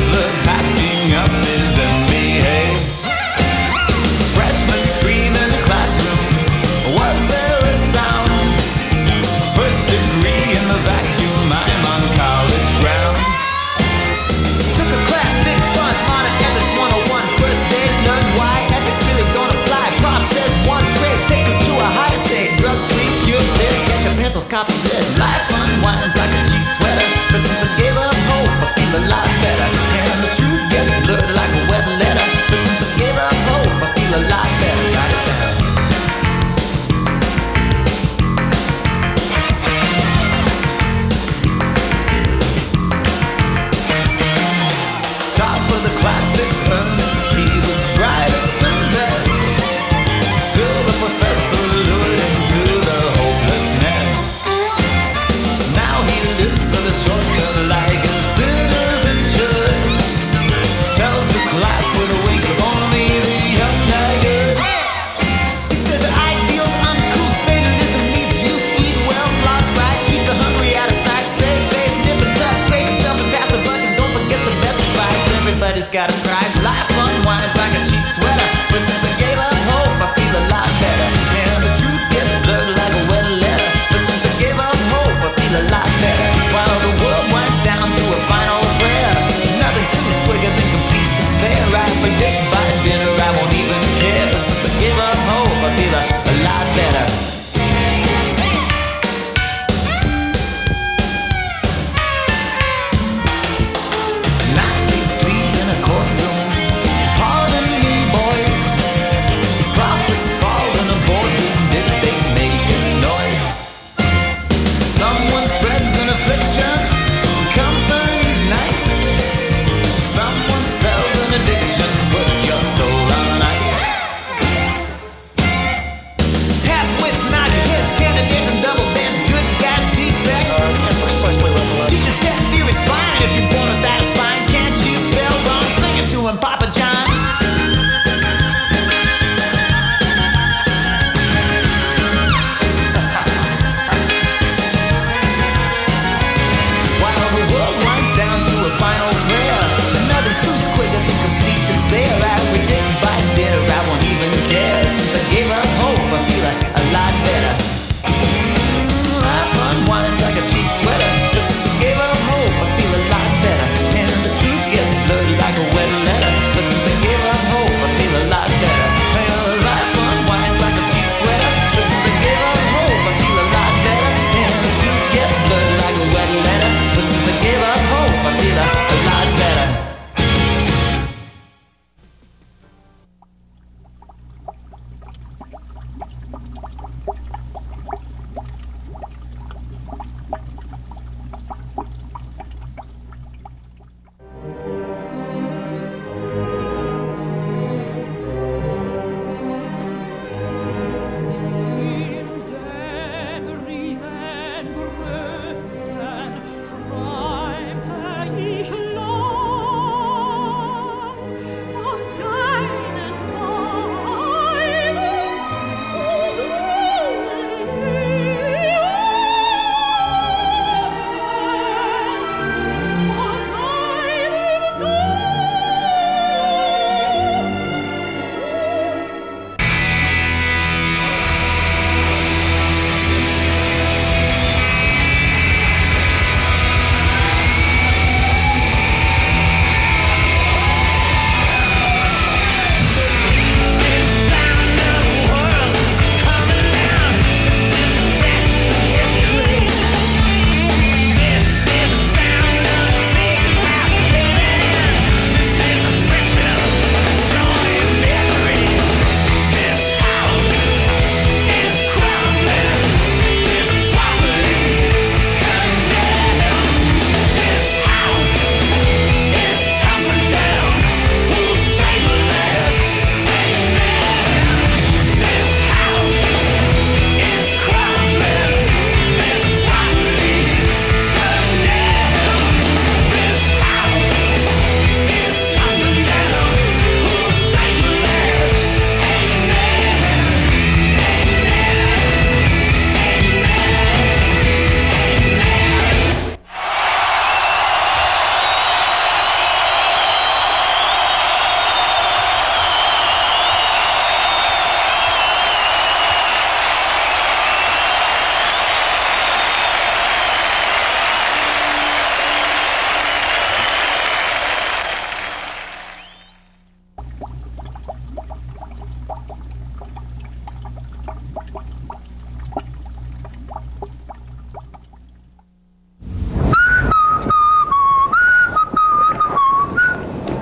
counselor packing up his MBA. Freshmen scream in the classroom. Was there a sound? First degree in the vacuum, I'm on college ground. Took a class, big fun, modern ethics 101. First day, learned why ethics really don't apply. Prof says one trade takes us to a higher state. Drug-free, cure this, get your pencils, copy this. Life unwinds like a cheap sweater, but since I gave up hope, I feel a lot better. And the truth gets blurred like a wet letter, but since I gave up hope, I feel a lot better. Write it down. Top of the classics, earnest, he was brightest and best, till the professor lured him to the hopelessness. Now he lives for the shortcut like a citizen should. Tells the class with a wink of only the young die good. He says that ideals uncouth, fatalism needs youth. Eat well, floss right, keep the hungry out of sight. Save face, nip and tuck, brace yourself and pass the buck, and don't forget the best advice. Everybody's got a prize. Life unwinds like a cheap sweater, but since I gave up hope, I feel a lot better. And the truth gets blurred like a wet letter, but since I gave up hope, I feel a lot better. While the world winds down to a final prayer, nothing seems quicker than complete despair. I predict by dinner I won't even care. Since I gave up hope, I feel a lot better. Nazis plead in a courtroom. Pardon me, boys.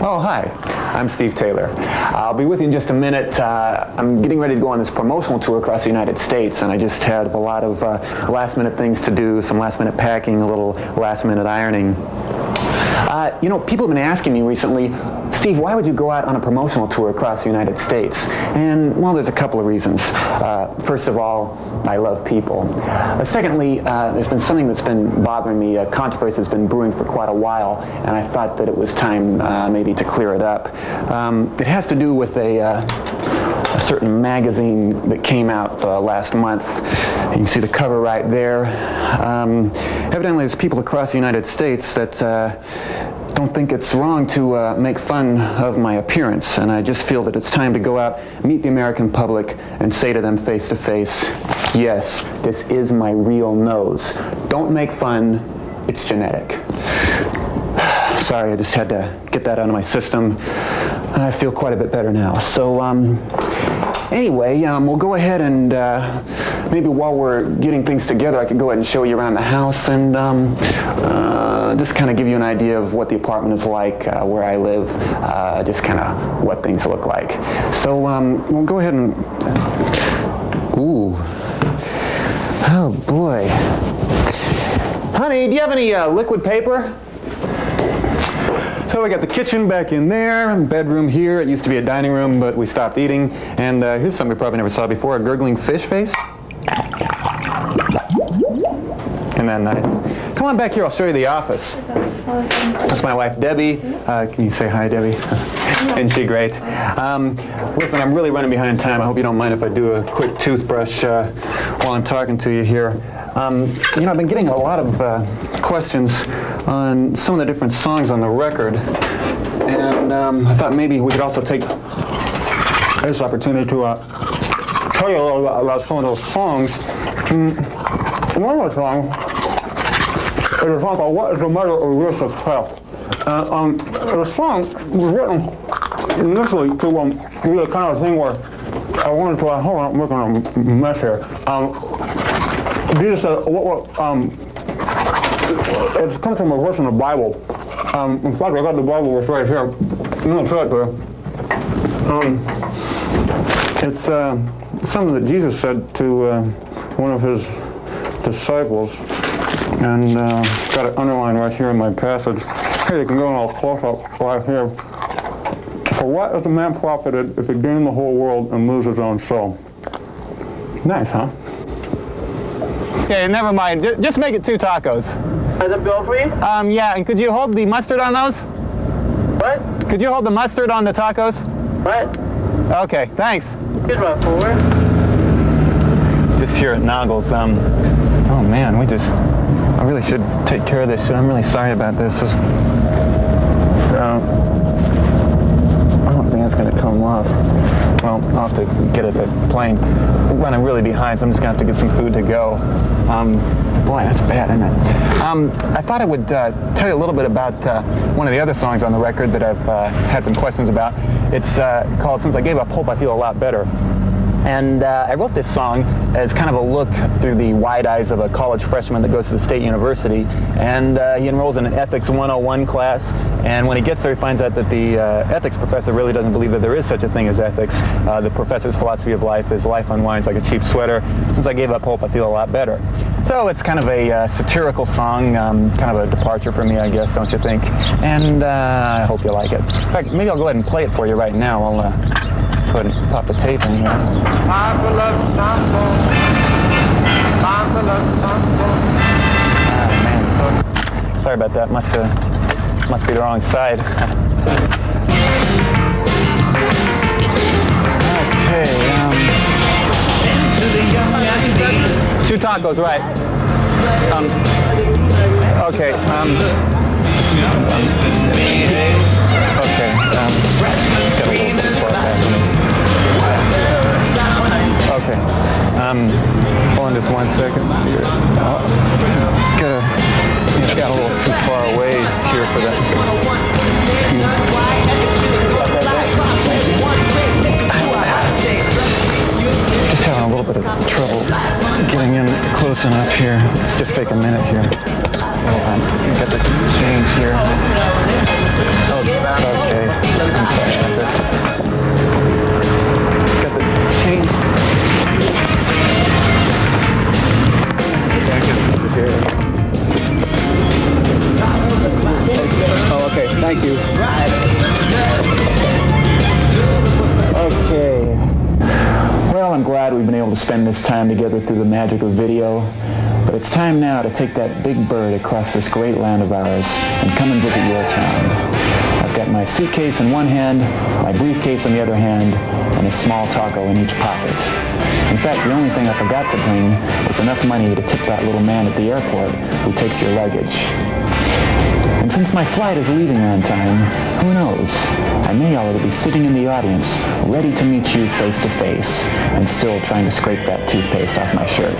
Oh, hi. I'm Steve Taylor. I'll be with you in just a minute. I'm getting ready to go on this promotional tour across the United States, and I just have a lot of last-minute things to do, some last-minute packing, a little last-minute ironing. You know, people have been asking me recently, Steve, why would you go out on a promotional tour across the United States? And, well, there's a couple of reasons. First of all, I love people. Secondly, there's been something that's been bothering me, a controversy that's been brewing for quite a while, and I thought that it was time maybe to clear it up. It has to do with a certain magazine that came out last month. You can see the cover right there. Evidently, there's people across the United States that don't think it's wrong to make fun of my appearance, and I just feel that it's time to go out, meet the American public, and say to them face to face, yes, this is my real nose. Don't make fun, it's genetic. Sorry, I just had to get that out of my system. I feel quite a bit better now. So, anyway, we'll go ahead and maybe while we're getting things together, I could go ahead and show you around the house and just kind of give you an idea of what the apartment is like, where I live, just kind of what things look like. So we'll go ahead and, ooh, oh boy. Honey, do you have any liquid paper? So we got the kitchen back in there, bedroom here. It used to be a dining room, but we stopped eating. And here's something we probably never saw before, a gurgling fish face. Isn't that nice? Come on back here, I'll show you the office. That's my wife, Debbie. Can you say hi, Debbie? Isn't she great? Listen, I'm really running behind time. I hope you don't mind if I do a quick toothbrush while I'm talking to you here. You know, I've been getting a lot of questions on some of the different songs on the record, and I thought maybe we could also take this opportunity to tell you a little about some of those songs. One of the songs is a song called What is the Matter of Your Success? The song was written initially to be a kind of thing where I wanted to, hold on, I'm making a mess here. Jesus said, it comes from a verse in the Bible. In fact, I got the Bible verse right here. I'm going to show it to you. It's something that Jesus said to one of his disciples, and got it underlined right here in my passage. Here, you can go and I'll close up right here. For what is a man profited if he gain the whole world and lose his own soul? Nice, huh? Okay, never mind. Just make it 2 tacos. Is that bill for you? Yeah, and could you hold the mustard on those? What? Could you hold the mustard on the tacos? What? Okay, thanks. Here's my 4. Just here at Noggles, oh man, I really should take care of this shit. I'm really sorry about this. I don't think it's gonna come off. Well, I'll have to get it at the plane. We're running really behind, so I'm just gonna have to get some food to go. Boy, that's bad, isn't it? I thought I would tell you a little bit about one of the other songs on the record that I've had some questions about. It's called Since I Gave Up Hope, I Feel a Lot Better. And I wrote this song as kind of a look through the wide eyes of a college freshman that goes to the state university, and he enrolls in an Ethics 101 class, and when he gets there he finds out that the ethics professor really doesn't believe that there is such a thing as ethics. The professor's philosophy of life is life unwinds like a cheap sweater. Since I gave up hope, I feel a lot better. So it's kind of a satirical song, kind of a departure for me, I guess, don't you think? And I hope you like it. In fact, maybe I'll go ahead and play it for you right now. I'll go ahead and pop the tape in here. Man. Sorry about that. Must be the wrong side. Okay. 2 tacos, right? Okay. Okay. Got a little bit far back. Okay. Hold on just 1 second. Got a little too far away here for that. Excuse me. Just having a little bit of trouble getting in close enough here. Let's just take a minute here. Got the change here. Oh, okay. Okay. Well, I'm glad we've been able to spend this time together through the magic of video, but it's time now to take that big bird across this great land of ours and come and visit your town. I've got my suitcase in one hand, my briefcase in the other hand, and a small taco in each pocket. In fact, the only thing I forgot to bring is enough money to tip that little man at the airport who takes your luggage. And since my flight is leaving on time, who knows? I may already be sitting in the audience, ready to meet you face to face, and still trying to scrape that toothpaste off my shirt.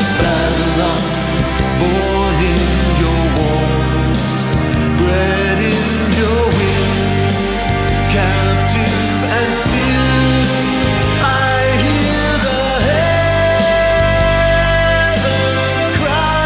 Babylon, born in your walls, bred in your wind, captive and still, I hear the heavens cry.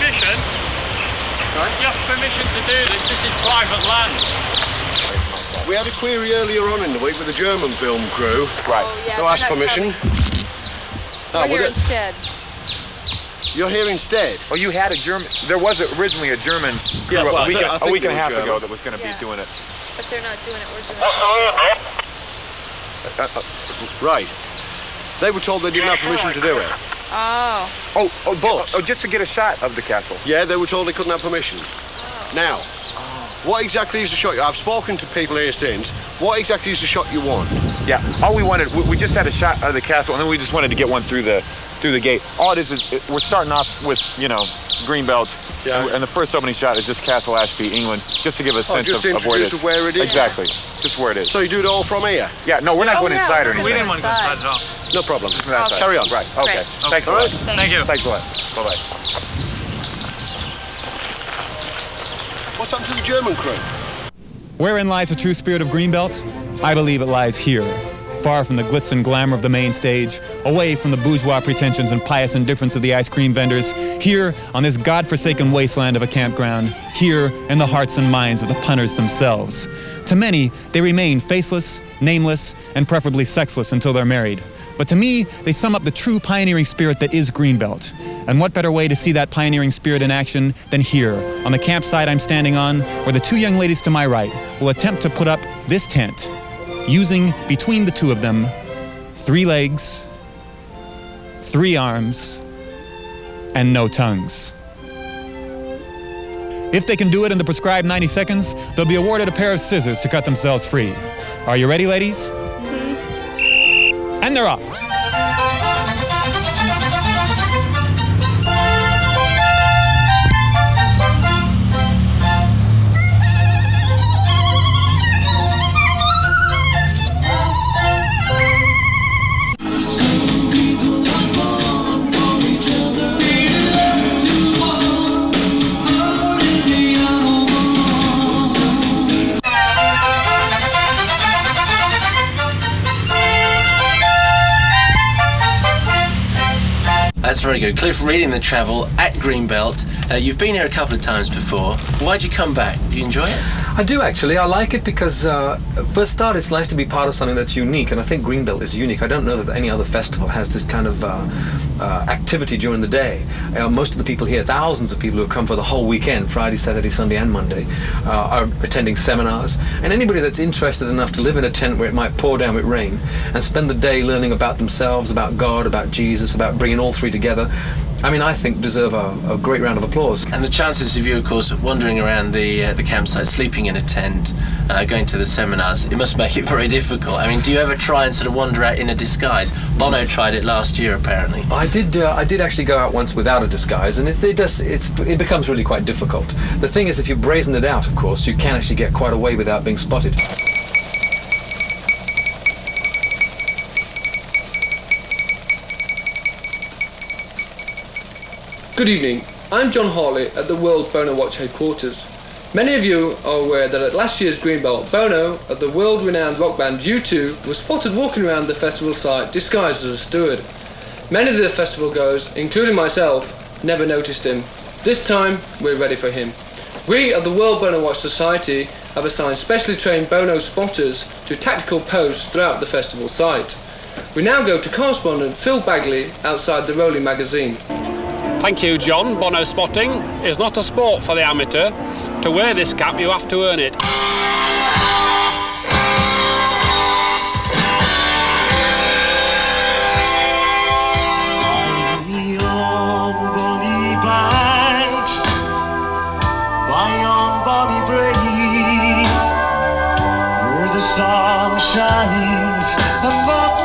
permission? Sorry? You have permission to do this. This is private land. We had a query earlier on in the week with the German film crew. Right. Oh, yeah, To ask permission. We're here instead. You're here instead? Oh, you had a German. There was originally a German crew Yeah, well, a week and a half German. ago that was going to be doing it. But they're not doing it. We're doing it. Right. They were told they didn't have permission to do it. Oh. Just to get a shot of the castle. Yeah, they were told they couldn't have permission. Now, what exactly is the shot? I've spoken to people here since. What exactly is the shot you want? Yeah, all we wanted, we just had a shot of the castle, and then we just wanted to get one through the gate. All it is we're starting off with, greenbelt, and the first opening shot is just Castle Ashby, England, just to give a sense of where it is. Where it is? Exactly, just where it is. So you do it all from here? Yeah, no, we're not going inside or anything. We didn't want to go inside at all. No problem. Okay. Carry on. Right, okay. Great. Thanks a All lot. right. Thank you. Thanks a lot. Bye-bye. What's happened to the German crew? Wherein lies the true spirit of Greenbelt? I believe it lies here, far from the glitz and glamour of the main stage, away from the bourgeois pretensions and pious indifference of the ice cream vendors, here on this godforsaken wasteland of a campground, here in the hearts and minds of the punters themselves. To many, they remain faceless, nameless, and preferably sexless until they're married. But to me, they sum up the true pioneering spirit that is Greenbelt. And what better way to see that pioneering spirit in action than here, on the campsite I'm standing on, where the two young ladies to my right will attempt to put up this tent, using, between the two of them, 3 legs, 3 arms, and no tongues. If they can do it in the prescribed 90 seconds, they'll be awarded a pair of scissors to cut themselves free. Are you ready, ladies? Mm-hmm. And they're off. That's very good. Cliff, reading the travel at Greenbelt. You've been here a couple of times before. Why'd you come back? Do you enjoy it? I do, actually. I like it because, for a start, it's nice to be part of something that's unique, and I think Greenbelt is unique. I don't know that any other festival has this kind of activity during the day. Most of the people here, thousands of people who have come for the whole weekend, Friday, Saturday, Sunday, and Monday, are attending seminars. And anybody that's interested enough to live in a tent where it might pour down with rain and spend the day learning about themselves, about God, about Jesus, about bringing all three together, I mean, I think deserve a great round of applause. And the chances of you, of course, wandering around the campsite, sleeping in a tent, going to the seminars, it must make it very difficult. I mean, do you ever try and sort of wander out in a disguise? Bono tried it last year, apparently. I did actually go out once without a disguise, and it becomes really quite difficult. The thing is, if you brazen it out, of course, you can actually get quite away without being spotted. Good evening, I'm John Hartley at the World Bono Watch headquarters. Many of you are aware that at last year's Greenbelt, Bono of the world-renowned rock band U2 was spotted walking around the festival site disguised as a steward. Many of the festival goers, including myself, never noticed him. This time, we're ready for him. We at the World Bono Watch Society have assigned specially trained Bono spotters to tactical posts throughout the festival site. We now go to correspondent Phil Bagley outside the Rolling magazine. Thank you, John. Bono spotting is not a sport for the amateur. To wear this cap, you have to earn it. Where the sun shines above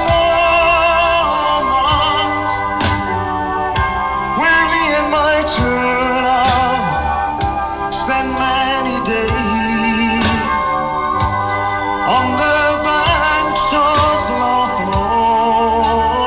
turn of spend many days on the banks of Loch Lomond.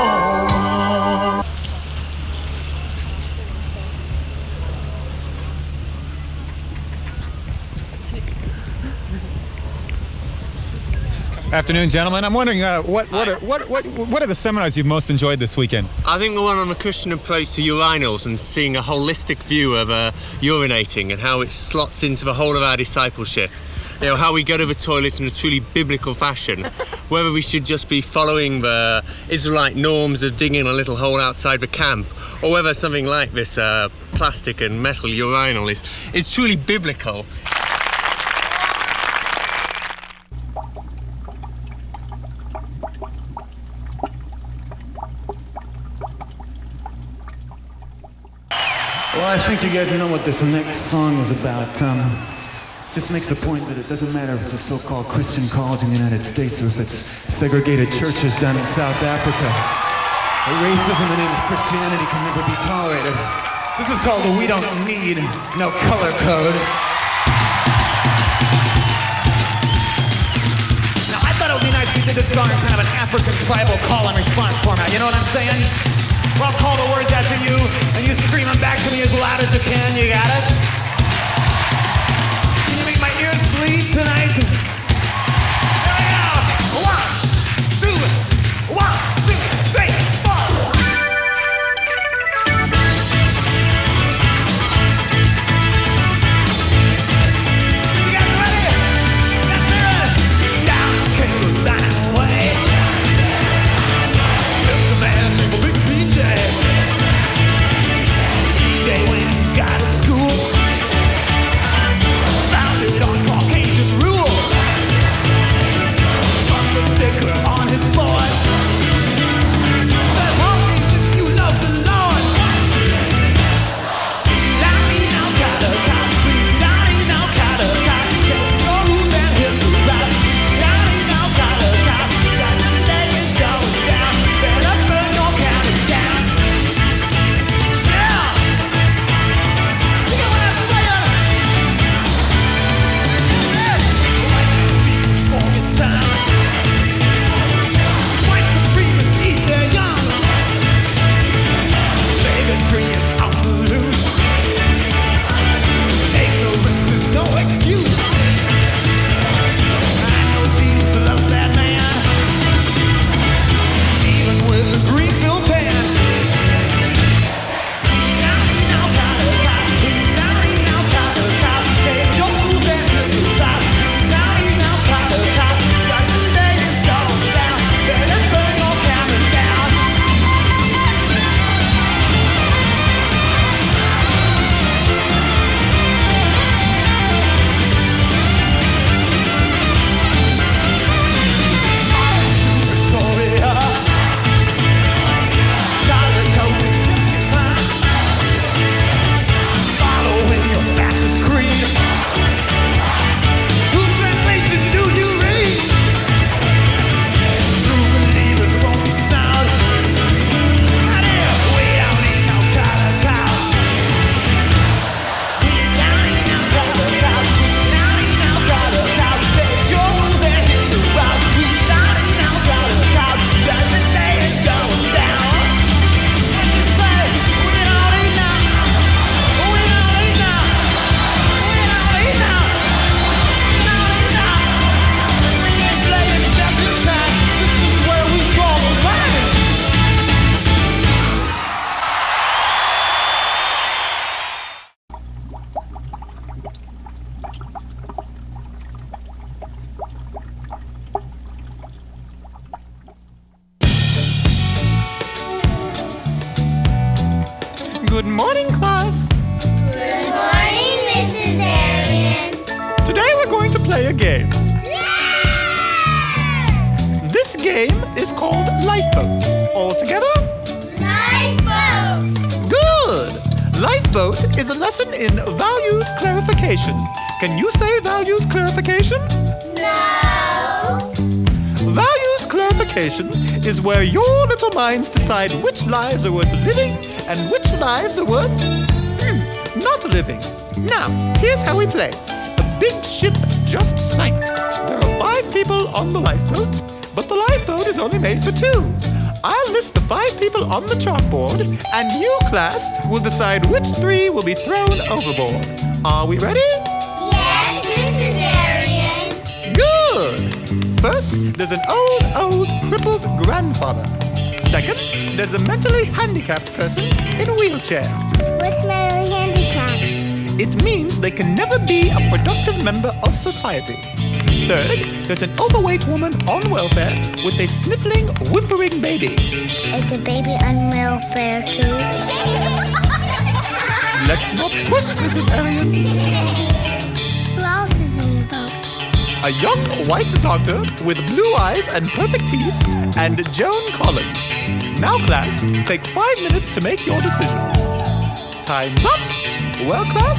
Afternoon, gentlemen. I'm wondering what are the seminars you've most enjoyed this weekend? I think the one on the Christian approach to urinals and seeing a holistic view of urinating and how it slots into the whole of our discipleship. You know, how we go to the toilet in a truly biblical fashion, whether we should just be following the Israelite norms of digging a little hole outside the camp, or whether something like this plastic and metal urinal is truly biblical. Well, I think you guys know what this next song is about. Just makes the point that it doesn't matter if it's a so-called Christian college in the United States or if it's segregated churches down in South Africa. Racism in the name of Christianity can never be tolerated. This is called the We Don't Need No Color Code. Now, I thought it would be nice if we did this song in kind of an African tribal call and response format. You know what I'm saying? Well, I'll call the words out to you, and you scream them back to me as loud as you can. You got it? Can you make my ears bleed tonight? Here we go. 1, 2, 1, 2, 3, 4. You guys ready? Let's hear it. Down Carolina way. Good morning, class. Good morning, Mrs. Arian. Today we're going to play a game. This game is called Lifeboat. All together? Lifeboat. Good! Lifeboat is a lesson in values clarification. Can you say values clarification? No. Values clarification is where your little minds decide which lives are worth living and which lives are worth not living. Now, here's how we play. A big ship just sank. There are 5 people on the lifeboat, but the lifeboat is only made for 2. I'll list the 5 people on the chalkboard, and you, class, will decide which 3 will be thrown overboard. Are we ready? Yes, Mrs. Arian. Good! First, there's an old, crippled grandfather. Second, there's a mentally handicapped person in a wheelchair. What's mentally handicapped? It means they can never be a productive member of society. Third, there's an overweight woman on welfare with a sniffling, whimpering baby. Is the baby on welfare too? Let's not push, Mrs. Arian. Who else is in the boat? A young white doctor with blue eyes and perfect teeth, and Joan Collins. Now, class, take 5 minutes to make your decision. Time's up. Well, class?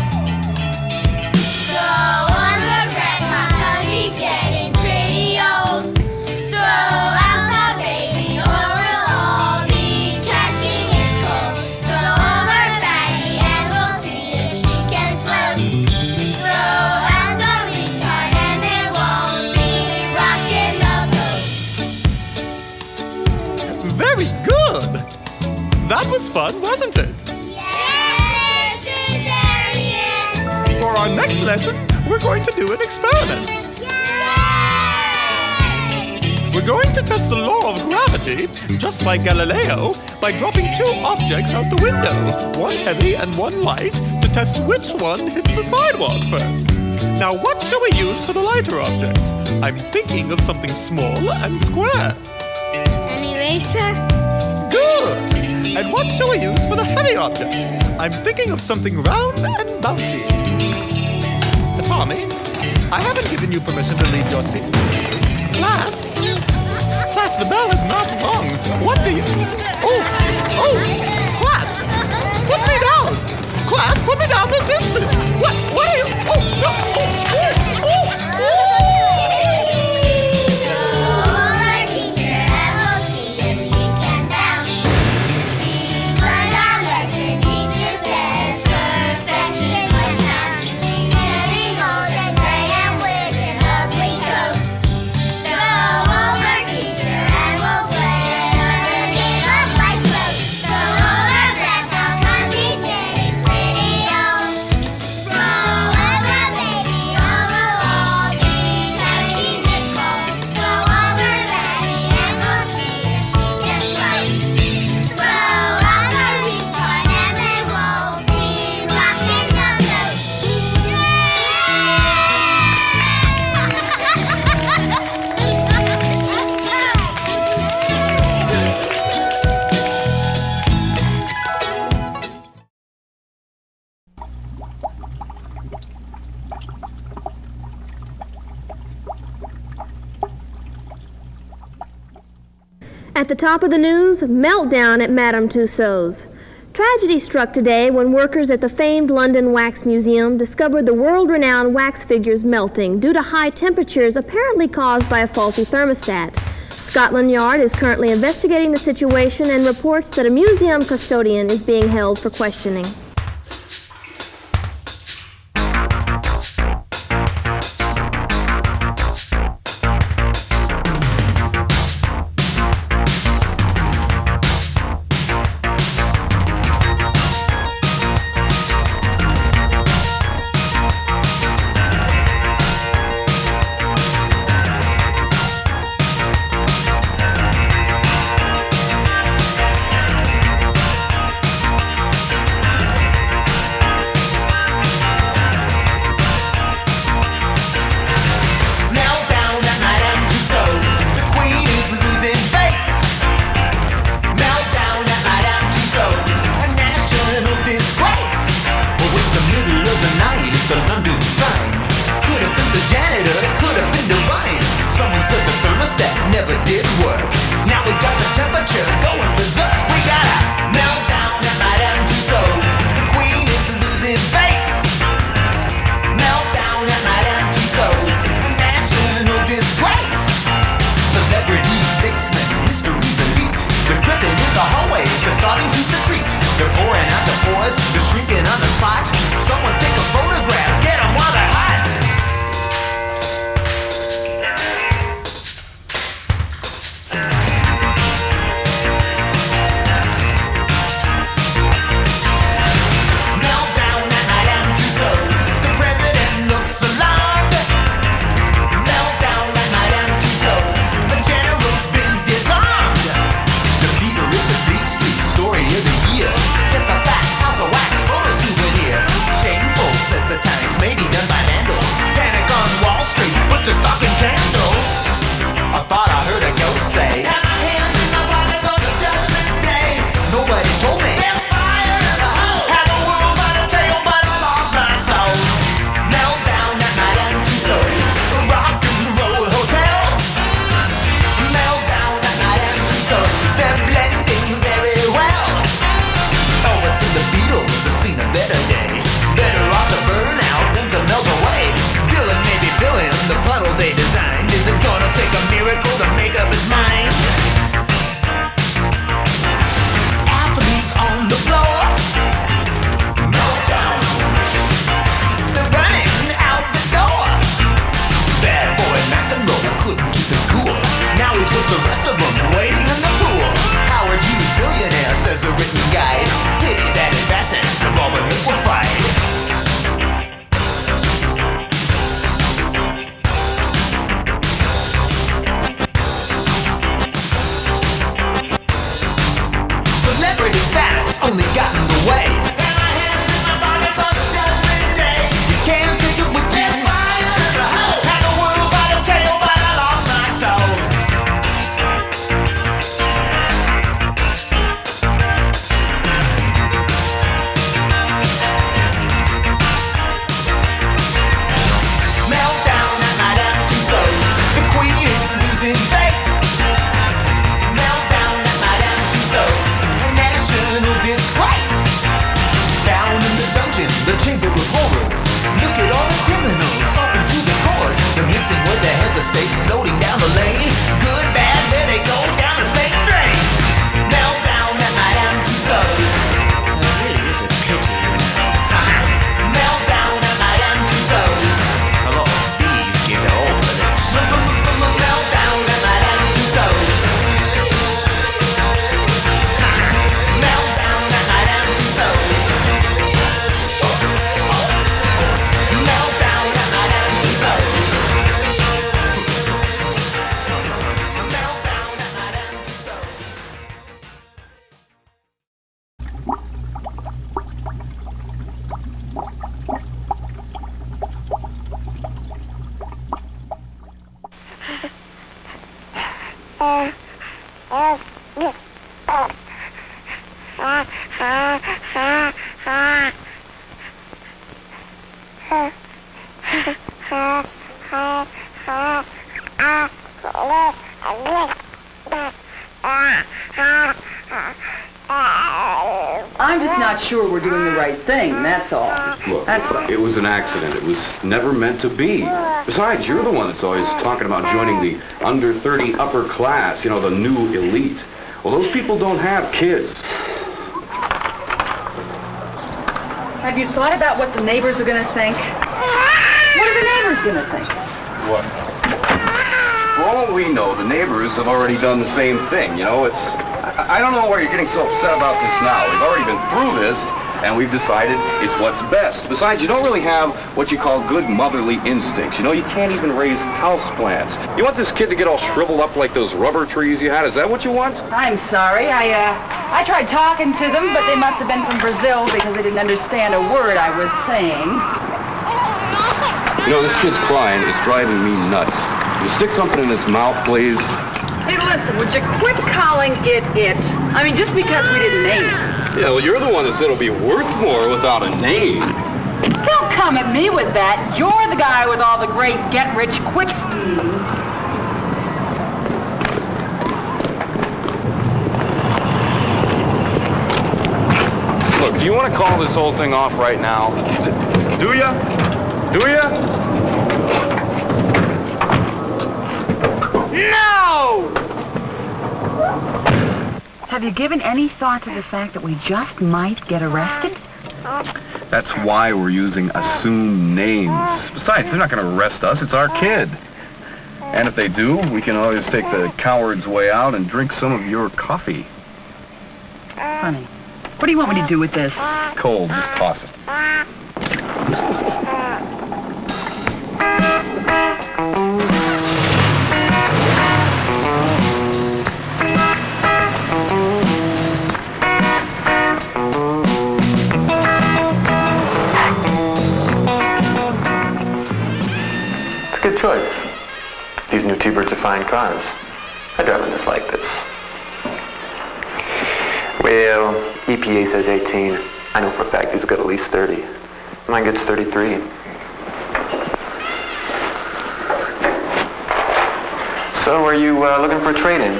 Throw on the grandpa 'cause he's getting pretty old. Throw out the baby or we'll all be catching its cold. Throw over Fanny and we'll see if she can float. Throw out the retard and they won't be rocking the boat. Very good. That was fun, wasn't it? For our next lesson, we're going to do an experiment. We're going to test the law of gravity, just like Galileo, by dropping 2 objects out the window, one heavy and one light, to test which one hits the sidewalk first. Now, what shall we use for the lighter object? I'm thinking of something small and square. An eraser? Good! And what shall we use for the heavy object? I'm thinking of something round and bouncy. Tommy, I haven't given you permission to leave your seat. Class? Class, the bell is not rung. What do you... Oh! Class! Put me down! Class, put me down this instant! What are you... Oh, no! At the top of the news, meltdown at Madame Tussaud's. Tragedy struck today when workers at the famed London Wax Museum discovered the world-renowned wax figures melting due to high temperatures apparently caused by a faulty thermostat. Scotland Yard is currently investigating the situation and reports that a museum custodian is being held for questioning. down the lane. Good, bad, there they go down the same drain. Meltdown at Madame Tussauds. That really is a pity. Meltdown at Madame Tussauds. A lot of bees give their all for this. Meltdown at Madame Tussauds. Meltdown at Madame Tussauds. Meltdown at Madame Tussauds. Meltdown at Madame Tussauds. I'm just not sure we're doing the right thing, that's all. Look, That's all. it was an accident. It was never meant to be. Besides, you're the one that's always talking about joining the under 30 upper class, you know, the new elite. Well, those people don't have kids. Have you thought about what the neighbors are going to think? What are the neighbors going to think? What? For all we know, the neighbors have already done the same thing. You know, I don't know why you're getting so upset about this now. We've already been through this, and we've decided it's what's best. Besides, you don't really have what you call good motherly instincts. You know, you can't even raise houseplants. You want this kid to get all shriveled up like those rubber trees you had? Is that what you want? I'm sorry. I tried talking to them, but they must have been from Brazil because they didn't understand a word I was saying. You know, this kid's crying. It's driving me nuts. Can you stick something in his mouth, please? Hey, listen, would you quit calling it? I mean, just because we didn't name it. Yeah, well, you're the one that said it'll be worth more without a name. Don't come at me with that. You're the guy with all the great get-rich-quick schemes. Look, do you want to call this whole thing off right now? Do ya? Do ya? No! Have you given any thought to the fact that we just might get arrested? That's why we're using assumed names. Besides, they're not going to arrest us. It's our kid. And if they do, we can always take the coward's way out and drink some of your coffee. Honey, what do you want me to do with this? Cold, just toss it. Good choice. These new T-Birds are fine cars. I drive one just like this. Well, EPA says 18. I know for a fact these will get at least 30. Mine gets 33. So, are you looking for a trade-in?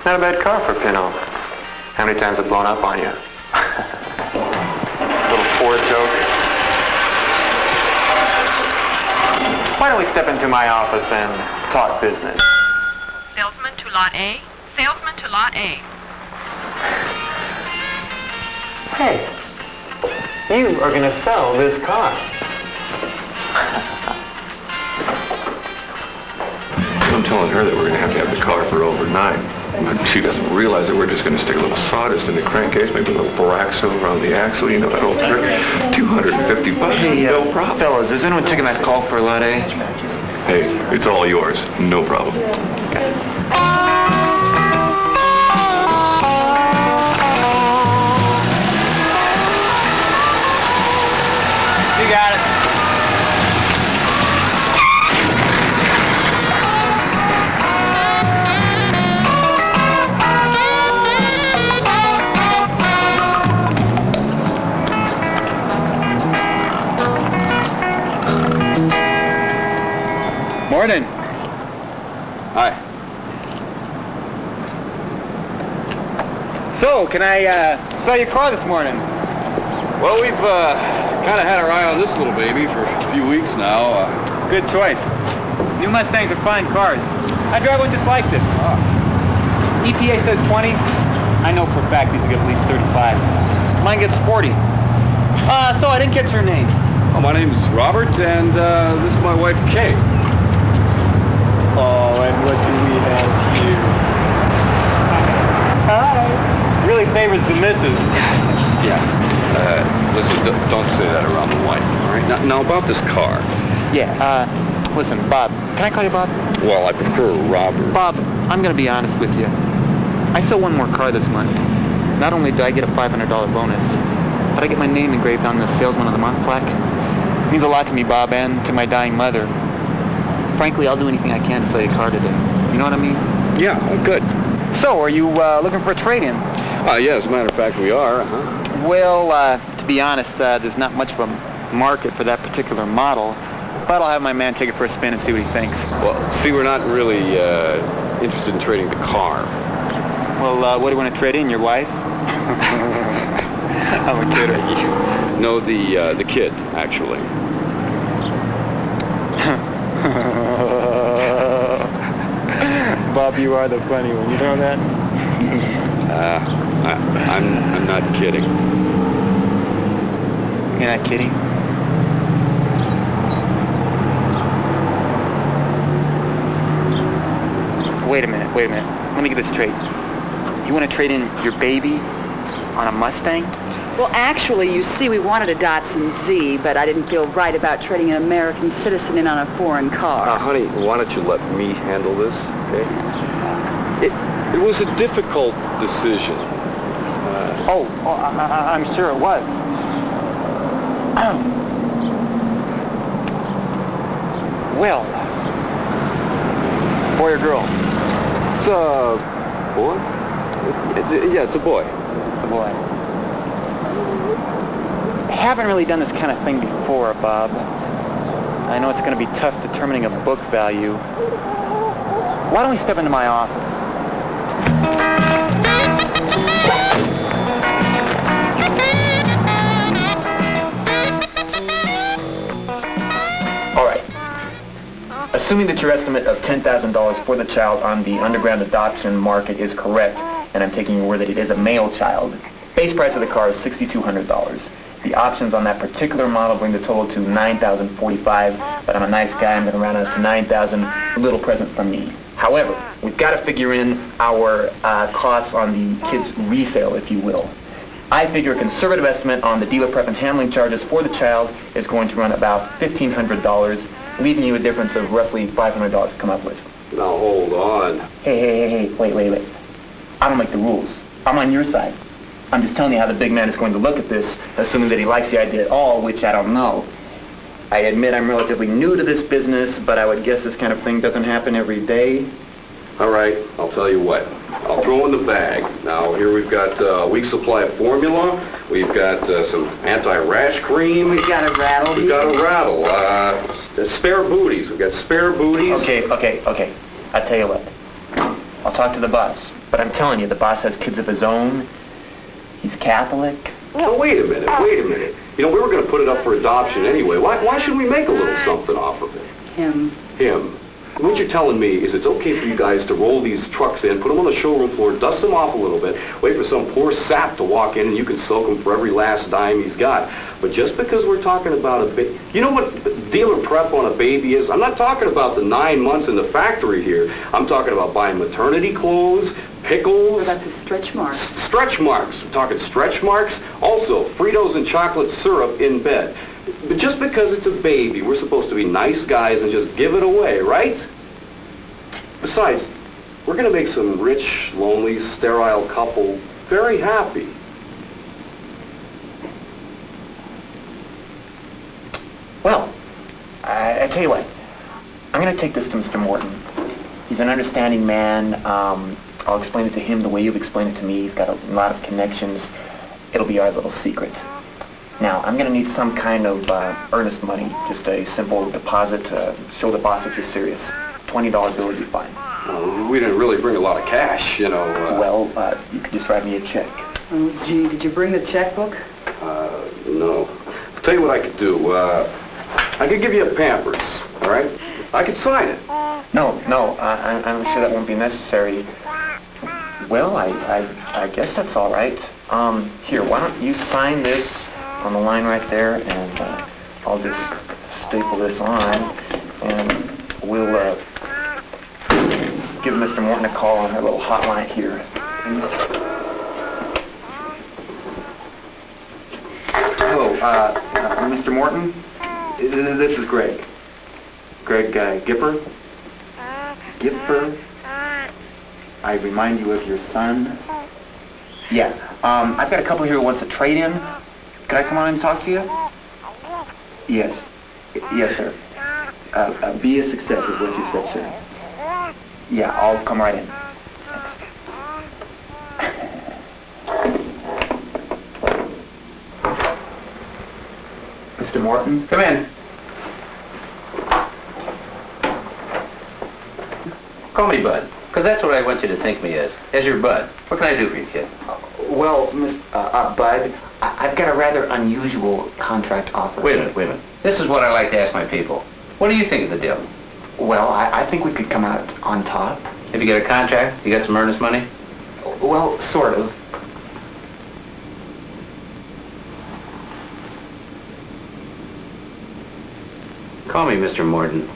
Not a bad car for a Pinot. How many times have blown up on you? Little Ford joke. Why don't we step into my office and talk business? Salesman to lot A. Salesman to lot A. Hey, you are going to sell this car. I'm telling her that we're going to have the car for overnight. But she doesn't realize that we're just going to stick a little sawdust in the crankcase, maybe a little boraxo around the axle, you know, that old trick. $250, Hey, no problem. Fellas, is anyone taking that call for a lot, eh? Hey, it's all yours. No problem. You got it. Morning. Hi. So, can I sell your car this morning? Well, we've kind of had our eye on this little baby for a few weeks now. good choice. New Mustangs are fine cars. I drive one just like this. EPA says 20. I know for a fact these will get at least 35. Mine gets 40. So I didn't catch your name. Oh, my name is Robert, and this is my wife, Kay. Oh, and what do we have here? Hi. Really favors the missus. Yeah. Listen, don't say that around the wife, all right? Now about this car. Yeah, listen, Bob. Can I call you Bob? Well, I prefer Robert. Bob, I'm going to be honest with you. I sell one more car this month. Not only do I get a $500 bonus, but I get my name engraved on the Salesman of the Month plaque. It means a lot to me, Bob, and to my dying mother. Frankly, I'll do anything I can to sell your car today. You know what I mean? Yeah, good. So, are you looking for a trade-in? Yeah, as a matter of fact, we are. Well, to be honest, there's not much of a market for that particular model, but I'll have my man take it for a spin and see what he thinks. Well, see, we're not really interested in trading the car. Well, what do you want to trade in, your wife? I'm a kidder. No, the kid, actually. Bob, you are the funny one. You know that? I'm not kidding. You're not kidding? Wait a minute. Let me get this straight. You want to trade in your baby on a Mustang? Well, actually, you see, we wanted a Datsun Z, but I didn't feel right about trading an American citizen in on a foreign car. Honey, why don't you let me handle this, okay? It was a difficult decision. I'm sure it was. Well, boy or girl? It's a boy? Yeah, it's a boy. It's a boy. I haven't really done this kind of thing before, Bob. I know it's going to be tough determining a book value. Why don't we step into my office? All right. Assuming that your estimate of $10,000 for the child on the underground adoption market is correct, and I'm taking your word that it is a male child, base price of the car is $6,200. The options on that particular model bring the total to $9,045, but I'm a nice guy, I'm going to round it up to $9,000, a little present from me. However, we've got to figure in our costs on the kid's resale, if you will. I figure a conservative estimate on the dealer prep and handling charges for the child is going to run about $1,500, leaving you a difference of roughly $500 to come up with. Now, hold on. Hey, wait. I don't make the rules. I'm on your side. I'm just telling you how the big man is going to look at this, assuming that he likes the idea at all, which I don't know. I admit I'm relatively new to this business, but I would guess this kind of thing doesn't happen every day. All right, I'll tell you what. I'll throw in the bag. Now, here we've got a week's supply of formula. We've got some anti-rash cream. We've got a rattle. Spare booties. We've got spare booties. Okay. I'll tell you what. I'll talk to the boss. But I'm telling you, the boss has kids of his own. He's Catholic. Well, wait a minute. You know, we were going to put it up for adoption anyway. Why should we make a little something off of it? Him. What you're telling me is it's okay for you guys to roll these trucks in, put them on the showroom floor, dust them off a little bit, wait for some poor sap to walk in and you can soak him for every last dime he's got. But just because we're talking about a baby, you know what dealer prep on a baby is? I'm not talking about the 9 months in the factory here. I'm talking about buying maternity clothes, pickles. What about the stretch marks? Stretch marks. We're talking stretch marks. Also, Fritos and chocolate syrup in bed. But just because it's a baby, we're supposed to be nice guys and just give it away, right? Besides, we're going to make some rich, lonely, sterile couple very happy. Well, I tell you what. I'm going to take this to Mr. Morton. He's an understanding man. I'll explain it to him the way you've explained it to me. He's got a lot of connections. It'll be our little secret. Now, I'm going to need some kind of earnest money, just a simple deposit to show the boss if you're serious. $20 bill would be fine. We didn't really bring a lot of cash, you know. Well, you could just write me a check. Oh, gee, did you bring the checkbook? No. I'll tell you what I could do. I could give you a Pampers. all right? I could sign it. No, I'm sure that won't be necessary. Well, I guess that's all right. Here, why don't you sign this on the line right there, and I'll just staple this on, and we'll give Mr. Morton a call on our little hotline here. Hello, Mr. Morton? This is Greg. Greg Gipper? Gipper? I remind you of your son? Yeah. I've got a couple here who wants a trade-in. Could I come on and talk to you? Yes. Yes, sir. Be a success is what you said, sir. Yeah, I'll come right in. Mr. Morton? Come in. Call me Bud, because that's what I want you to think me as your Bud. What can I do for you, kid? Well, Bud, I've got a rather unusual contract offer. Wait a minute. This is what I like to ask my people. What do you think of the deal? Well, I think we could come out on top. If you get a contract, you got some earnest money? Well, sort of. Call me Mr. Morton.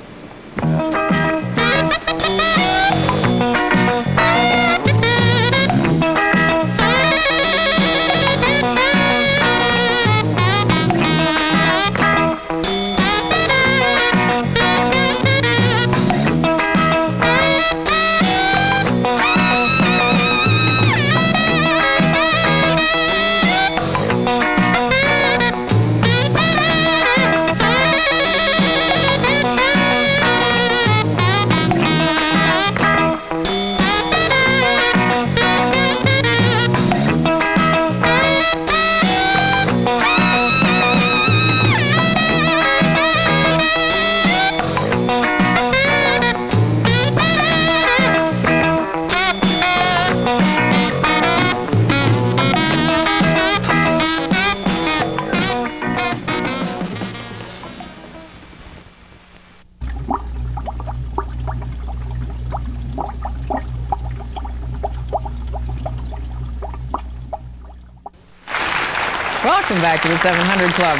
Welcome back to the 700 Club.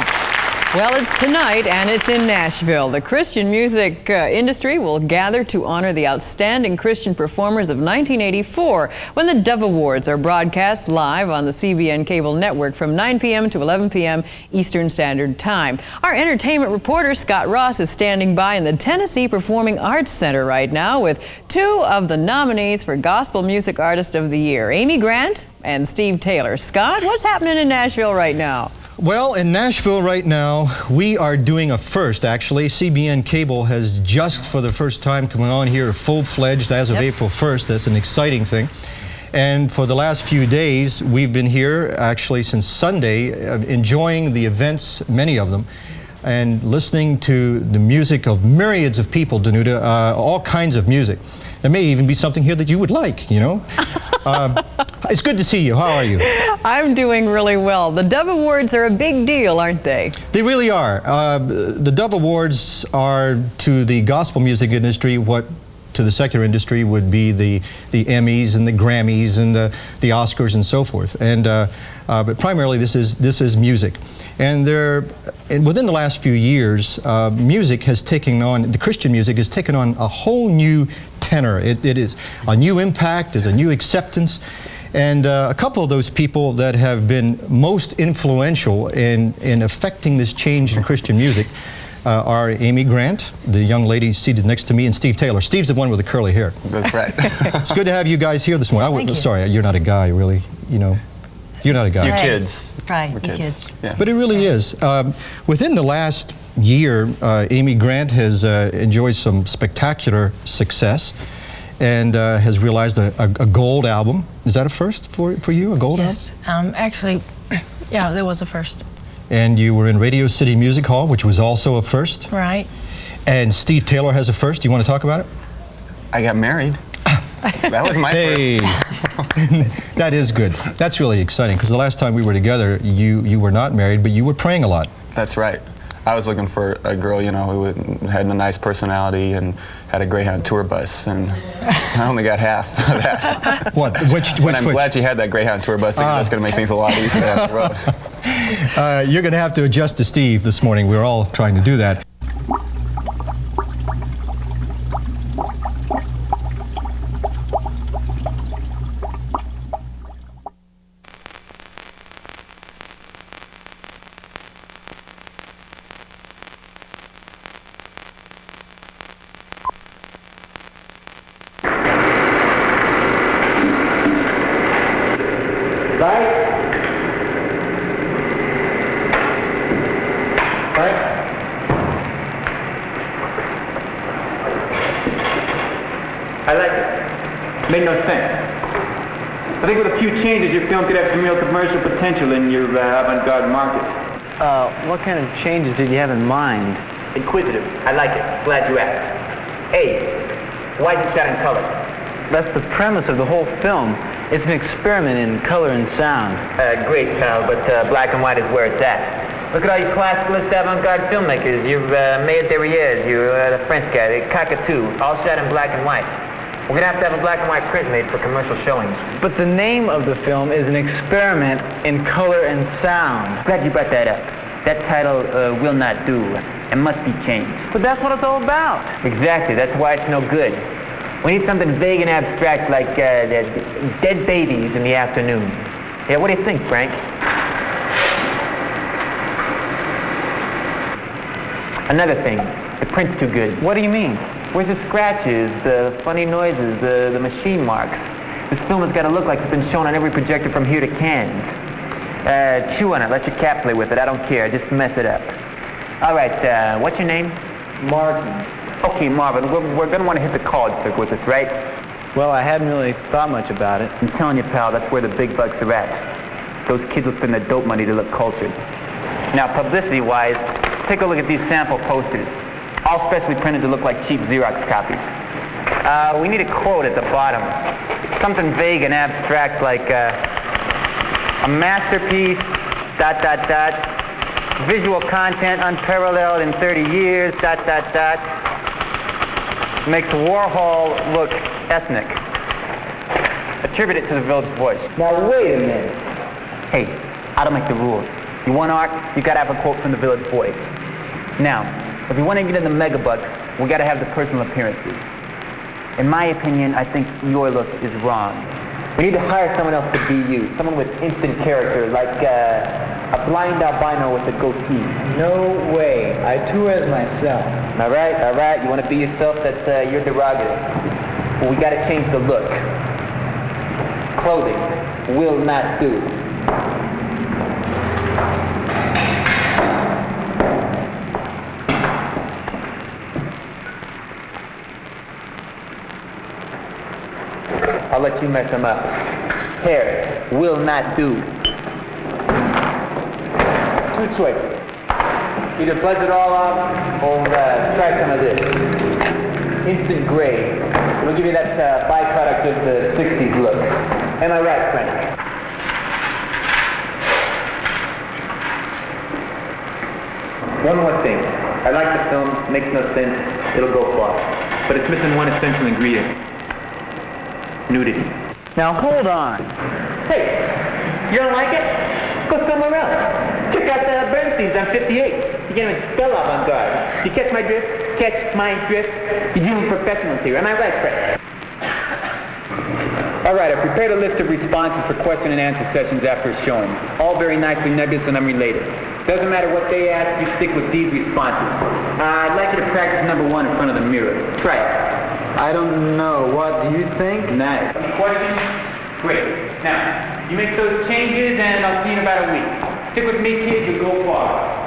Well, it's tonight, and it's in Nashville. The Christian music industry will gather to honor the outstanding Christian performers of 1984 when the Dove Awards are broadcast live on the CBN cable network from 9 p.m. to 11 p.m. Eastern Standard Time. Our entertainment reporter, Scott Ross, is standing by in the Tennessee Performing Arts Center right now with two of the nominees for Gospel Music Artist of the Year, Amy Grant and Steve Taylor. Scott, what's happening in Nashville right now? Well, in Nashville right now, we are doing a first, actually. CBN Cable has just, for the first time, come on here full-fledged as of April 1st. That's an exciting thing. And for the last few days, we've been here, actually, since Sunday, enjoying the events, many of them, and listening to the music of myriads of people, Danuta, all kinds of music. There may even be something here that you would like, you know. It's good to see you. How are you? I'm doing really well. The Dove Awards are a big deal, aren't they? They really are. The Dove Awards are to the gospel music industry what to the secular industry would be the Emmys and the Grammys and the Oscars and so forth. And but primarily this is music. And within the last few years, music has taken on, the Christian music has taken on a whole new tenor. It is a new impact, there's a new acceptance. And a couple of those people that have been most influential in affecting this change in Christian music are Amy Grant, the young lady seated next to me, and Steve Taylor. Steve's the one with the curly hair. That's right. It's good to have you guys here this morning. Sorry, you're not a guy, really. You know, you're not a guy. You kids. Right, We're you kids. Yeah. But it really is. Within the last year, Amy Grant has enjoyed some spectacular success and has realized a gold album. Is that a first for you, a gold album? Yes, actually, yeah, there was a first. And you were in Radio City Music Hall, which was also a first. Right. And Steve Taylor has a first. Do you want to talk about it? I got married. That was my first. That is good. That's really exciting, because the last time we were together, you were not married, but you were praying a lot. That's right. I was looking for a girl, you know, who had a nice personality and had a Greyhound tour bus, and I only got half of that. What? Which? I'm glad she had that Greyhound tour bus because that's going to make things a lot easier down the road. You're going to have to adjust to Steve this morning. We're all trying to do that. I like it. Made no sense. I think with a few changes, your film could have some real commercial potential in your avant-garde market. What kind of changes did you have in mind? Inquisitive. I like it. Glad you asked. A, why is it shot in color? That's the premise of the whole film. It's an experiment in color and sound. Great, child, but black and white is where it's at. Look at all you classicalist avant-garde filmmakers. You've Mayor Derriere, the French guy, the Cockatoo, all shot in black and white. We're going to have a black and white print made for commercial showings. But the name of the film is an experiment in color and sound. Glad you brought that up. That title will not do and must be changed. But that's what it's all about. Exactly. That's why it's no good. We need something vague and abstract like dead babies in the afternoon. Yeah, what do you think, Frank? Another thing, the print's too good. What do you mean? Where's the scratches, the funny noises, the machine marks? This film has got to look like it's been shown on every projector from here to Cannes. Chew on it, let your cat play with it, I don't care, just mess it up. All right, what's your name? Martin. Okay, Marvin, we're going to want to hit the college circuit with this, right? Well, I hadn't really thought much about it. I'm telling you, pal, that's where the big bucks are at. Those kids will spend their dope money to look cultured. Now, publicity-wise, take a look at these sample posters. All specially printed to look like cheap Xerox copies. We need a quote at the bottom. Something vague and abstract like, a masterpiece, ... visual content unparalleled in 30 years, ... makes Warhol look ethnic. Attribute it to the Village Voice. Now, wait a minute. Hey, I don't make the rules. You want art, you gotta have a quote from the Village Voice. Now, if we want to get in the megabucks, we gotta have the personal appearances. In my opinion, I think your look is wrong. We need to hire someone else to be you, someone with instant character, like a blind albino with a goatee. No way. I tour as myself. All right. You want to be yourself? That's your derogative. Well, we gotta change the look. Clothing will not do. I'll let you mess them up. Hair will not do. Two choices. Either buzz it all up or try some of this. Instant gray. It'll give you that byproduct of the 60s look. Am I right, Frank? One more thing. I like the film. Makes no sense. It'll go far. But it's missing one essential ingredient. Nudity. Now, hold on. Hey, you don't like it? Go somewhere else. Check out the Brimstones on 58. You can't even spell avant-garde. You catch my drift? Catch my drift? You're dealing with professionals here. Am I right, Fred? All right, I've prepared a list of responses for question and answer sessions after a showing. All very nicely nebulous and unrelated. Doesn't matter what they ask, you stick with these responses. I'd like you to practice number 1 in front of the mirror. Try it. I don't know. What do you think? Nice. Any questions? Great. Now, you make those changes and I'll see you in about a week. Stick with me, kids, you'll go far.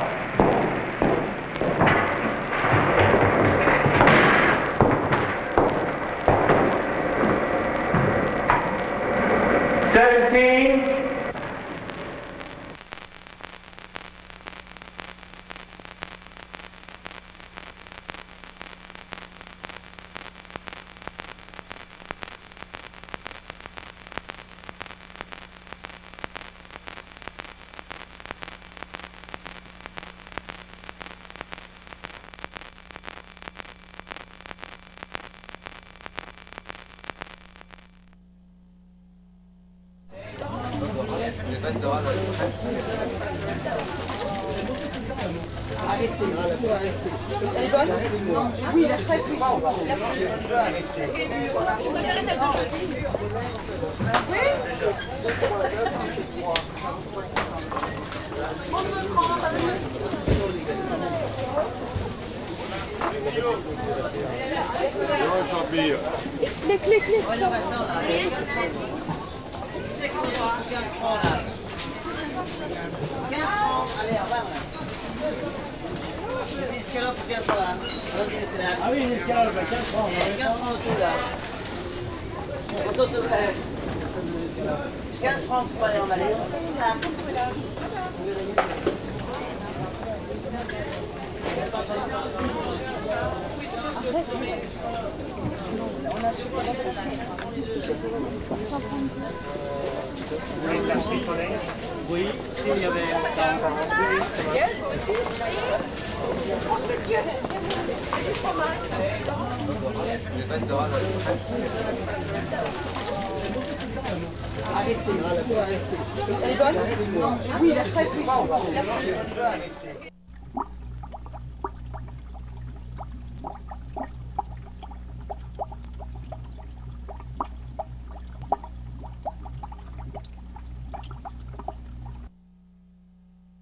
Elle est bonne? Oui, la fraîche, oui. Les clés. Ah oui, une escalope, 15 francs. 15 francs tout là. On saute 15 francs pour aller en aller. Oui, s'il y avait Elle est bonne? Oui, la fraîche, oui.